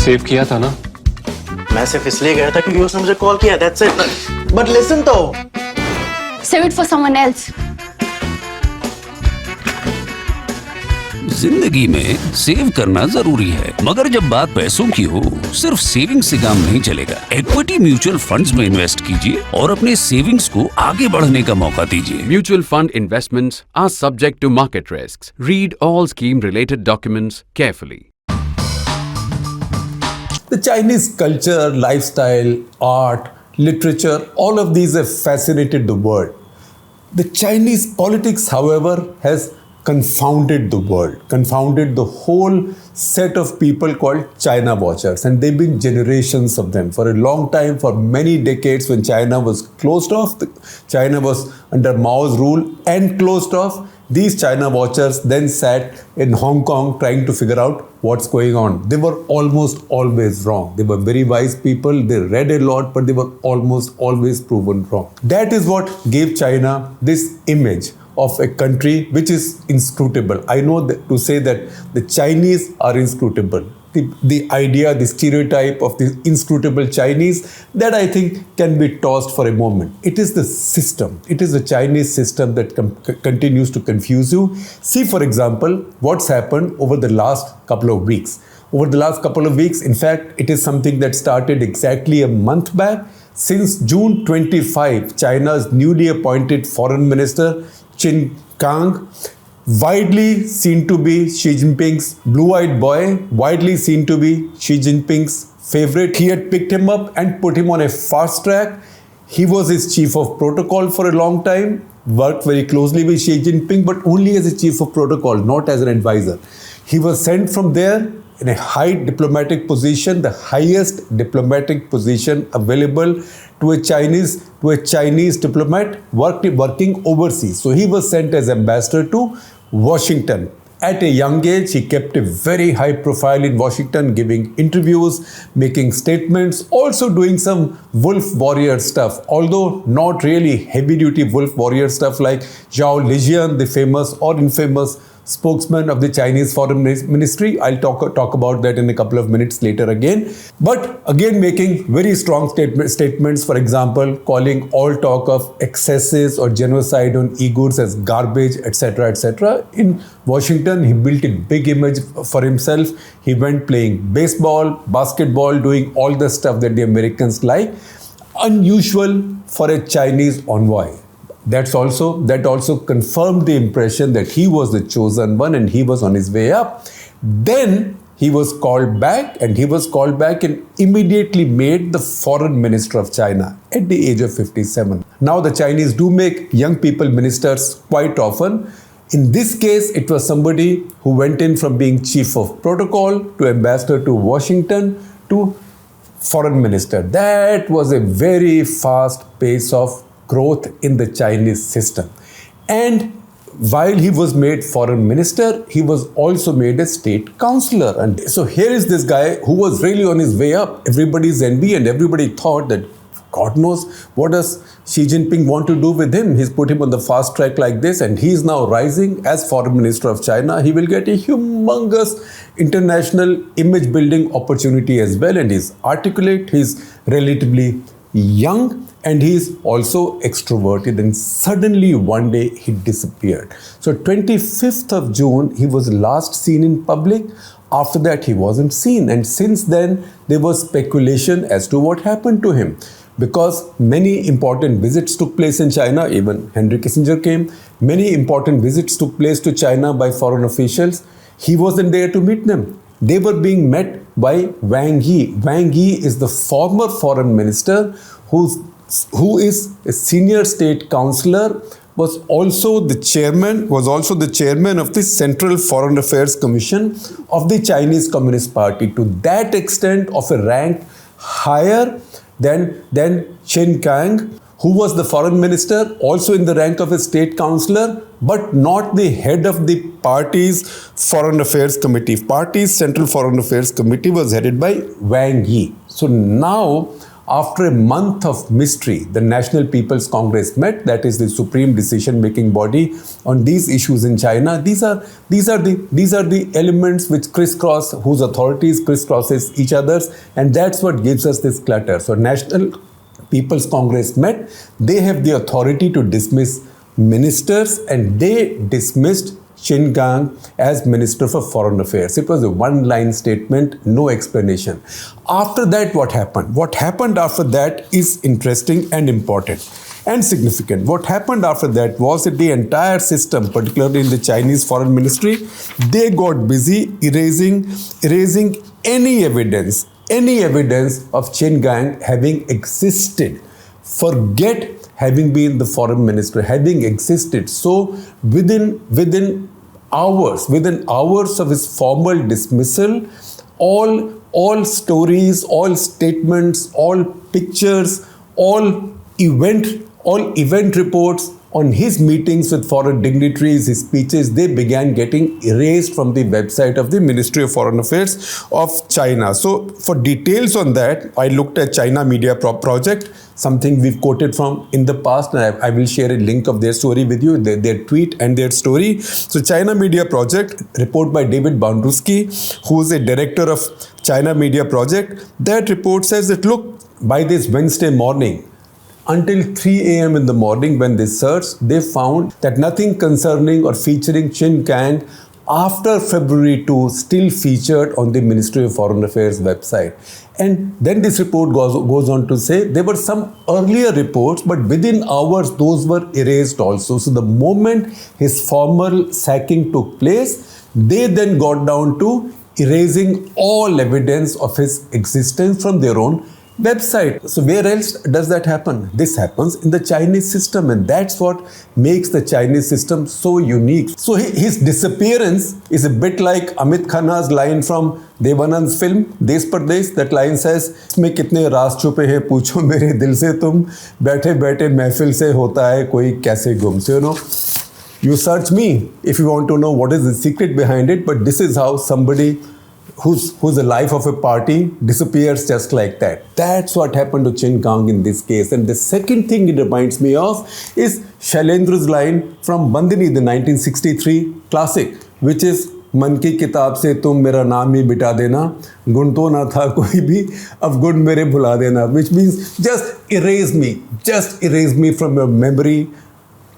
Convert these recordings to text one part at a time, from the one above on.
Save किया था ना? मैं सिर्फ इसलिए गया था क्योंकि उसने मुझे कॉल किया, that's it. But listen तो. Save it for someone else. जिंदगी में सेव करना जरूरी है, मगर जब बात पैसों की हो, सिर्फ सेविंग से काम नहीं चलेगा। इक्विटी म्यूचुअल फंड्स में इन्वेस्ट कीजिए और अपने सेविंग्स को आगे बढ़ने का मौका दीजिए। Mutual fund investments are subject to market risks. Read all scheme-related documents carefully. The Chinese culture, lifestyle, art, literature, all of these have fascinated the world. The Chinese politics, however, has confounded the world, confounded the whole set of people called China watchers. And they've been generations of them. For a long time, for many decades, when China was closed off, China was under Mao's rule and closed off, these China watchers then sat in Hong Kong trying to figure out what's going on. They were almost always wrong. They were very wise people. They read a lot, but they were almost always proven wrong. That is what gave China this image of a country which is inscrutable. I know that to say that the Chinese are inscrutable. The idea, the stereotype of the inscrutable Chinese, that I think can be tossed for a moment. It is the system. It is the Chinese system that continues to confuse you. See, for example, what's happened over the last couple of weeks. Over the last couple of weeks, in fact, it is something that started exactly a month back. Since June 25, China's newly appointed foreign minister, Qin Gang, widely seen to be Xi Jinping's blue-eyed boy, widely seen to be Xi Jinping's favorite. He had picked him up and put him on a fast track. He was his chief of protocol for a long time, worked very closely with Xi Jinping, but only as a chief of protocol, not as an advisor. He was sent from there in a high diplomatic position, the highest diplomatic position available to a Chinese diplomat working overseas. So he was sent as ambassador to Washington. At a young age, he kept a very high profile in Washington, giving interviews, making statements, also doing some wolf warrior stuff, although not really heavy-duty wolf warrior stuff like Zhao Lijian, the famous or infamous spokesman of the Chinese Foreign Ministry. I'll talk about that in a couple of minutes later again. But again, making very strong statements, for example, calling all talk of excesses or genocide on Uyghurs as garbage, etc., etc. In Washington, he built a big image for himself. He went playing baseball, basketball, doing all the stuff that the Americans like. Unusual for a Chinese envoy. That also confirmed the impression that he was the chosen one and he was on his way up. Then he was called back and immediately made the foreign minister of China at the age of 57. Now the Chinese do make young people ministers quite often. In this case, it was somebody who went in from being chief of protocol to ambassador to Washington to foreign minister. That was a very fast pace of growth in the Chinese system. And while he was made foreign minister, he was also made a state councillor. And so here is this guy who was really on his way up. Everybody's envy and everybody thought that God knows what does Xi Jinping want to do with him. He's put him on the fast track like this and he's now rising as foreign minister of China. He will get a humongous international image building opportunity as well. And he's articulate, he's relatively young, and he's also extroverted. And suddenly one day he disappeared. So 25th of June, he was last seen in public. After that, he wasn't seen. And since then, there was speculation as to what happened to him. Because many important visits took place in China, even Henry Kissinger came. Many important visits took place to China by foreign officials. He wasn't there to meet them. They were being met by Wang Yi. Wang Yi is the former foreign minister who is a senior state councillor, was also the chairman of the Central Foreign Affairs Commission of the Chinese Communist Party, to that extent of a rank higher than Qin Gang, who was the foreign minister, also in the rank of a state councillor, but not the head of the party's foreign affairs committee. Party's Central Foreign Affairs Committee was headed by Wang Yi. So now, after a month of mystery, the National People's Congress met, that is the supreme decision-making body on these issues in China. These are the elements which crisscross, whose authorities crisscrosses each other's, and that's what gives us this clutter. So National People's Congress met. They have the authority to dismiss ministers, and they dismissed Qin Gang as Minister for Foreign Affairs. It was a one-line statement, no explanation. After that, what happened? What happened after that is interesting and important and significant. What happened after that was that the entire system, particularly in the Chinese Foreign Ministry, they got busy erasing any evidence of Qin Gang having existed. Forget having been the foreign minister, having existed. So within hours of his formal dismissal, all stories, all statements, all pictures, all event reports on his meetings with foreign dignitaries, his speeches, they began getting erased from the website of the Ministry of Foreign Affairs of China. So for details on that, I looked at China Media Project, something we've quoted from in the past, and I will share a link of their story with you, their tweet and their story. So China Media Project, report by David Bandruski, who is a director of China Media Project. That report says that, look, by this Wednesday morning, until 3 a.m. in the morning when they searched, they found that nothing concerning or featuring Qin Gang after February 2 still featured on the Ministry of Foreign Affairs website. And then this report goes on to say there were some earlier reports, but within hours those were erased also. So the moment his formal sacking took place, they then got down to erasing all evidence of his existence from their own website. So where else does that happen? This happens in the Chinese system, and that's what makes the Chinese system so unique. So his disappearance is a bit like Amit Khanna's line from Devanand's film Desh Pardesh. That line says, "इसमें कितने राज छुपे हैं पूछो मेरे दिल से तुम, बैठे बैठे महफिल से होता है कोई कैसे गुम." So you search me if you want to know what is the secret behind it, but this is how somebody who's the life of a party disappears just like that. That's what happened to Qin Gang in this case. And the second thing it reminds me of is Shailendra's line from Bandini, the 1963 classic, which is मन की किताब से तुम मेरा नाम ही मिटा देना, गुण तो ना था कोई भी, अब गुण मेरे भुला देना, which means just erase me from your memory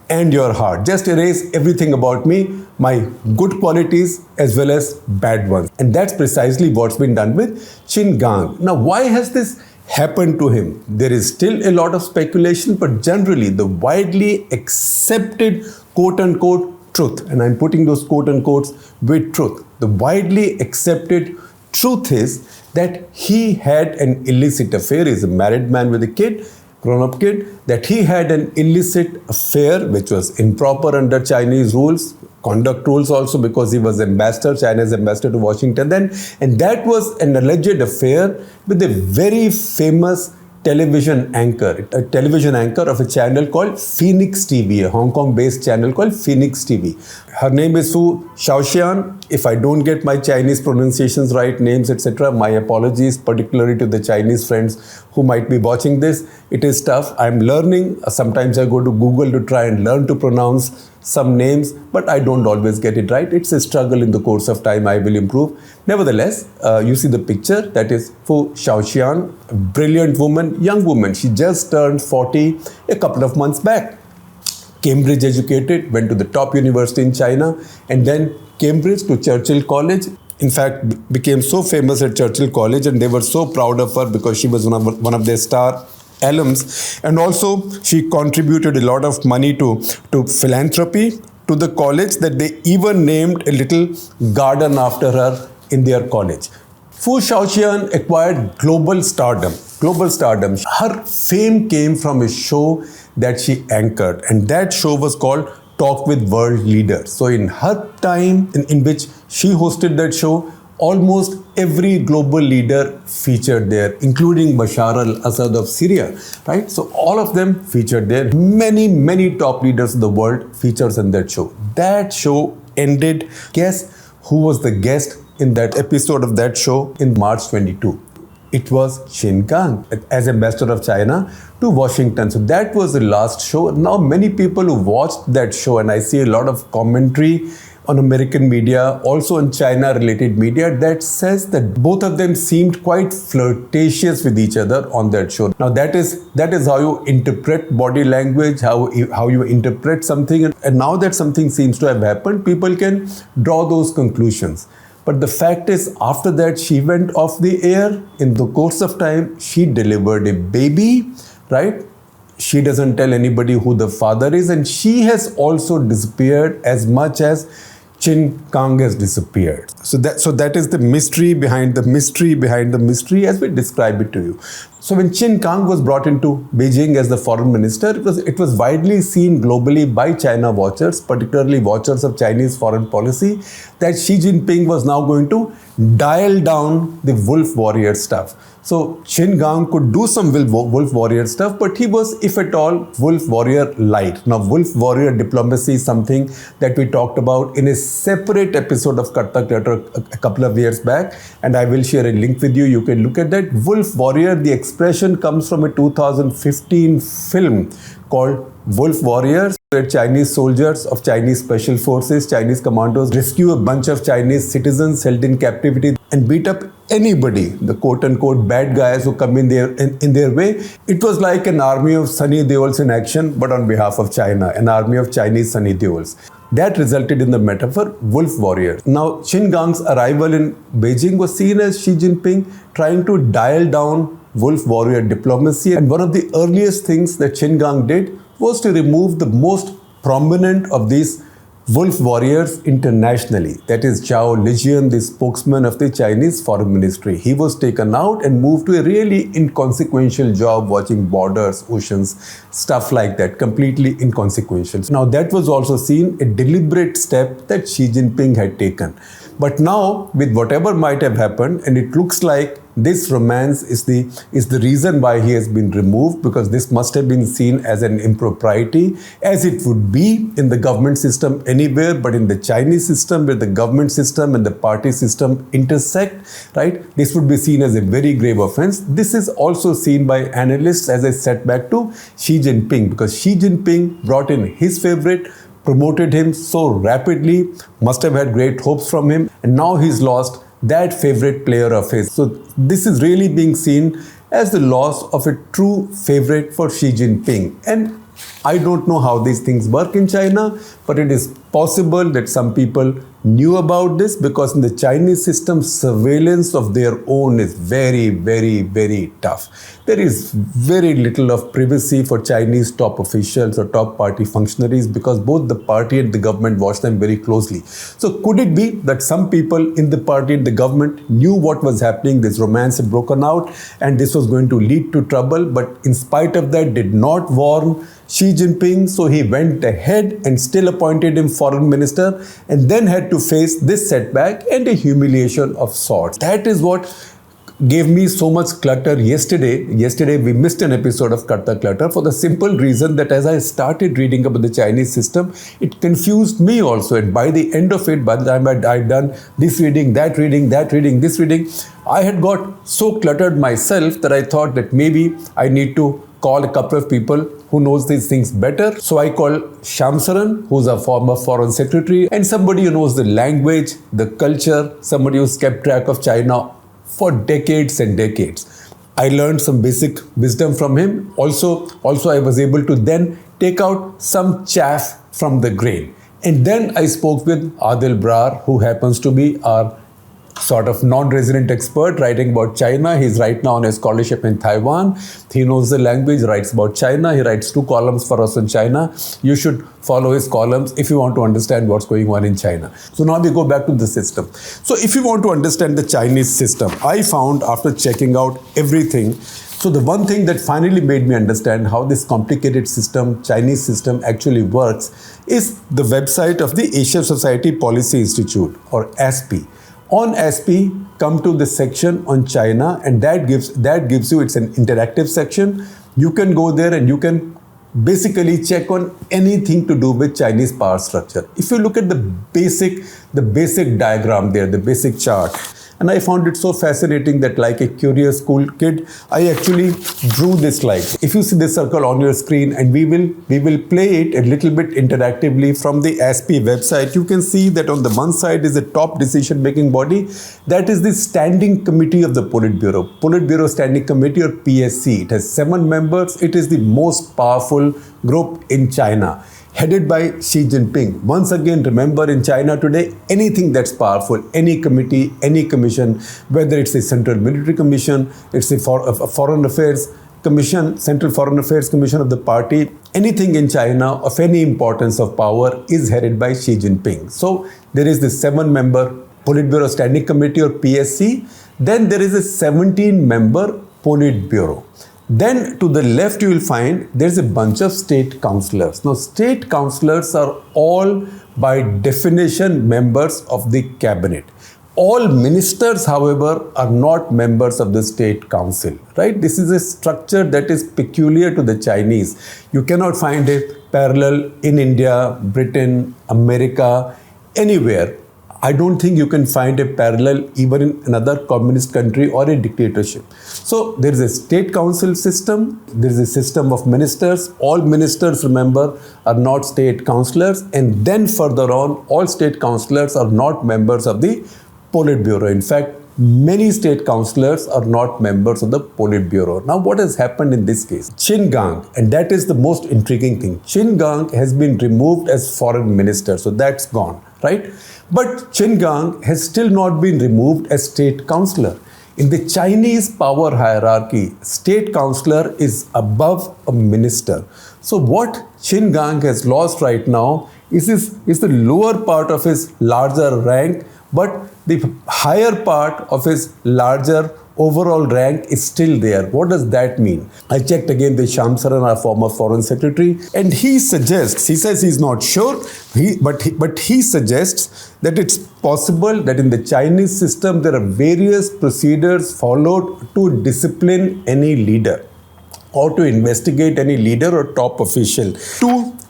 and your heart. Just erase everything about me, my good qualities as well as bad ones. And that's precisely what's been done with Qin Gang. Now, why has this happened to him? There is still a lot of speculation, but generally the widely accepted quote-unquote truth, and I'm putting those quote-unquotes with truth, the widely accepted truth is that he had an illicit affair. He's a married man with a kid, grown-up kid, that he had an illicit affair which was improper under Chinese rules, conduct rules also, because he was ambassador, China's ambassador to Washington then, and that was an alleged affair with a very famous television anchor of a channel called Phoenix TV, a Hong Kong-based channel called Phoenix TV. Her name is Fu Shaoxian. If I don't get my Chinese pronunciations right, names, etc., my apologies, particularly to the Chinese friends who might be watching this. It is tough. I'm learning. Sometimes I go to Google to try and learn to pronounce some names, but I don't always get it right. It's a struggle. In the course of time, I will improve. Nevertheless, you see the picture, that is Fu Shaoxian, a brilliant woman, young woman. She just turned 40 a couple of months back. Cambridge educated, went to the top university in China, and then Cambridge to Churchill College. In fact, became so famous at Churchill College, and they were so proud of her because she was one of their star alums, and also she contributed a lot of money to philanthropy to the college, that they even named a little garden after her in their college. Fu Shaoxian acquired global stardom. Her fame came from a show that she anchored, and that show was called Talk with World Leaders. So in her time in which she hosted that show, almost every global leader featured there, including Bashar al-Assad of Syria, right? So all of them featured there. Many top leaders of the world featured in that show. That show ended. Guess who was the guest in that episode of that show in March 22? It was Qin Gang as ambassador of China to Washington. So that was the last show. Now many people who watched that show, and I see a lot of commentary on American media, also on China-related media, that says that both of them seemed quite flirtatious with each other on that show. Now that is how you interpret body language, how you interpret something, and now that something seems to have happened, people can draw those conclusions. But the fact is, after that, she went off the air. In the course of time, she delivered a baby, right? She doesn't tell anybody who the father is, and she has also disappeared as much as Qin Gang has disappeared. So that is the mystery behind the mystery behind the mystery as we describe it to you. So when Qin Gang was brought into Beijing as the foreign minister, it was widely seen globally by China watchers, particularly watchers of Chinese foreign policy, that Xi Jinping was now going to dial down the wolf warrior stuff. So Qin Gang could do some wolf warrior stuff, but he was, if at all, wolf warrior light. Now, wolf warrior diplomacy is something that we talked about in a separate episode of Clutter a couple of years back, and I will share a link with you. You can look at that. Wolf warrior, the expression comes from a 2015 film called Wolf Warriors, where Chinese soldiers of Chinese special forces, Chinese commandos, rescue a bunch of Chinese citizens held in captivity and beat up anybody, the quote-unquote bad guys who come in their way. It was like an army of Sunny Deols in action, but on behalf of China, an army of Chinese Sunny Deols. That resulted in the metaphor wolf warrior. Now, Qin Gang's arrival in Beijing was seen as Xi Jinping trying to dial down wolf warrior diplomacy, and one of the earliest things that Qin Gang did was to remove the most prominent of these wolf warriors internationally. That is Zhao Lijian, the spokesman of the Chinese Foreign Ministry. He was taken out and moved to a really inconsequential job watching borders, oceans, stuff like that, completely inconsequential. Now that was also seen a deliberate step that Xi Jinping had taken. But now, with whatever might have happened, and it looks like this romance is the reason why he has been removed, because this must have been seen as an impropriety, as it would be in the government system anywhere, but in the Chinese system, where the government system and the party system intersect, right? This would be seen as a very grave offense. This is also seen by analysts as a setback to Xi Jinping, because Xi Jinping brought in his favorite, promoted him so rapidly, must have had great hopes from him, and now he's lost that favorite player of his. So this is really being seen as the loss of a true favorite for Xi Jinping. And I don't know how these things work in China, but it is possible that some people knew about this, because in the Chinese system, surveillance of their own is very, very, very tough. There is very little of privacy for Chinese top officials or top party functionaries, because both the party and the government watch them very closely. So could it be that some people in the party and the government knew what was happening, this romance had broken out, and this was going to lead to trouble, but in spite of that did not warn Xi Jinping, so he went ahead and still appointed him foreign minister, and then had to face this setback and a humiliation of sorts. That is what gave me so much clutter yesterday. Yesterday we missed an episode of Clutter for the simple reason that as I started reading about the Chinese system, it confused me also. And by the end of it, by the time I'd done this reading, that reading, this reading, I had got so cluttered myself that I thought that maybe I need to call a couple of people who knows these things better. So I called Shamsaran, who's a former foreign secretary, and somebody who knows the language, the culture, somebody who's kept track of China for decades and decades. I learned some basic wisdom from him. Also I was able to then take out some chaff from the grain. And then I spoke with Adil Brar, who happens to be our sort of non-resident expert writing about China. He's right now on a scholarship in Taiwan. He knows the language, writes about China. He writes 2 columns for us on China. You should follow his columns if you want to understand what's going on in China. So now we go back to the system. So if you want to understand the Chinese system, I found after checking out everything, so the one thing that finally made me understand how this complicated system, Chinese system, actually works is the website of the Asia Society Policy Institute, or ASPI. On ASPI, come to the section on China, and that gives you, it's an interactive section. You can go there and you can basically check on anything to do with Chinese power structure. If you look at the basic diagram there, the basic chart, And I found it so fascinating that, like a curious school kid, I actually drew this slide. If you see this circle on your screen, and we will play it a little bit interactively from the ASPI website, you can see that on the one side is the top decision-making body. That is the Standing Committee of the Politburo. Politburo Standing Committee, or PSC. It has 7 members. It is the most powerful group in China, headed by Xi Jinping. Once again, remember, in China today, anything that's powerful, any committee, any commission, whether it's a Central Military Commission, it's a Foreign Affairs Commission, Central Foreign Affairs Commission of the party, anything in China of any importance of power is headed by Xi Jinping. So there is the 7-member Politburo Standing Committee, or PSC. Then there is a 17-member Politburo. Then to the left you will find there's a bunch of state councillors. Now state councillors are all by definition members of the cabinet. All ministers, however, are not members of the state council, right? This is a structure that is peculiar to the Chinese. You cannot find a parallel in India, Britain, America, anywhere. I don't think you can find a parallel even in another communist country or a dictatorship. So there is a state council system, there is a system of ministers. All ministers, remember, are not state councillors. And then further on, all state councillors are not members of the Politburo. In fact, many state councillors are not members of the Politburo. Now, what has happened in this case? Qin Gang, and that is the most intriguing thing. Qin Gang has been removed as foreign minister, so that's gone, right? But Qin Gang has still not been removed as state councillor. In the Chinese power hierarchy, state councillor is above a minister. So what Qin Gang has lost right now is the lower part of his larger rank, but the higher part of his larger overall rank is still there. What does that mean? I checked again with Shyam Saran, our former foreign secretary, and he says he's not sure, but he suggests that it's possible that in the Chinese system there are various procedures followed to discipline any leader or to investigate any leader or top official.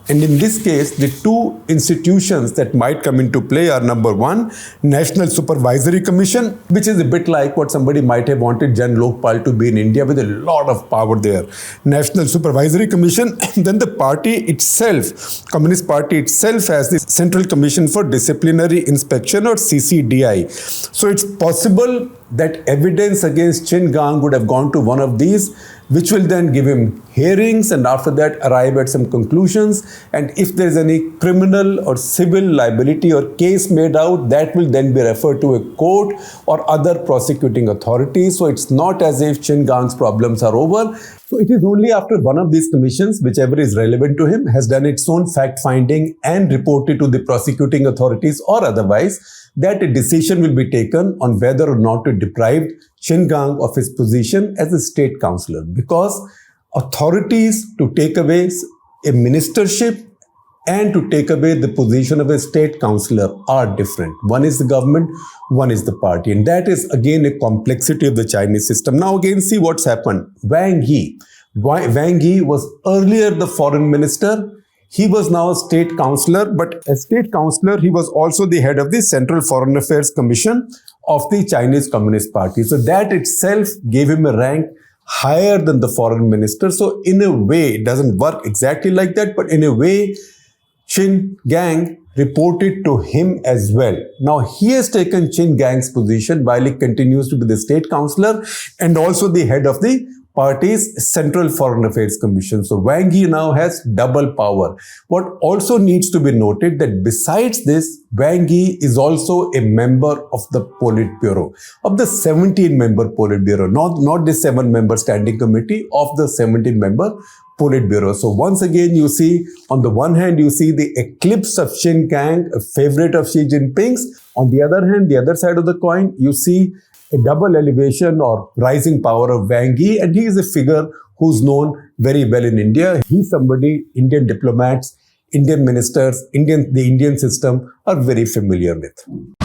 And in this case, the 2 institutions that might come into play are, number 1, National Supervisory Commission, which is a bit like what somebody might have wanted Jan Lokpal to be in India, with a lot of power there. National Supervisory Commission. Then the party itself, Communist Party itself, has the Central Commission for Disciplinary Inspection, or CCDI. So it's possible that evidence against Qin Gang would have gone to one of these, which will then give him hearings and after that arrive at some conclusions. And if there is any criminal or civil liability or case made out, that will then be referred to a court or other prosecuting authorities. So it's not as if Qin Gang's problems are over. So it is only after one of these commissions, whichever is relevant to him, has done its own fact-finding and reported to the prosecuting authorities or otherwise, that a decision will be taken on whether or not to deprive Qin Gang of his position as a state councillor. Because authorities to take away a ministership and to take away the position of a state councillor are different. One is the government, one is the party. And that is again a complexity of the Chinese system. Now again, see what's happened. Wang Yi. Wang Yi was earlier the foreign minister. He was now a state councillor, but as state councillor, he was also the head of the Central Foreign Affairs Commission of the Chinese Communist Party. So that itself gave him a rank higher than the foreign minister. So in a way, it doesn't work exactly like that, but in a way, Qin Gang reported to him as well. Now he has taken Qin Gang's position while he continues to be the state councillor and also the head of the party's Central Foreign Affairs Commission. So Wang Yi now has double power. What also needs to be noted that besides this, Wang Yi is also a member of the Politburo, of the 17-member Politburo, not the 7-member standing committee, of the 17-member Politburo. So once again, you see, on the one hand, you see the eclipse of Qin Gang, a favorite of Xi Jinping's. On the other hand, the other side of the coin, you see a double elevation or rising power of Wang Yi, and he is a figure who's known very well in India. He's somebody Indian diplomats, Indian ministers, the Indian system are very familiar with.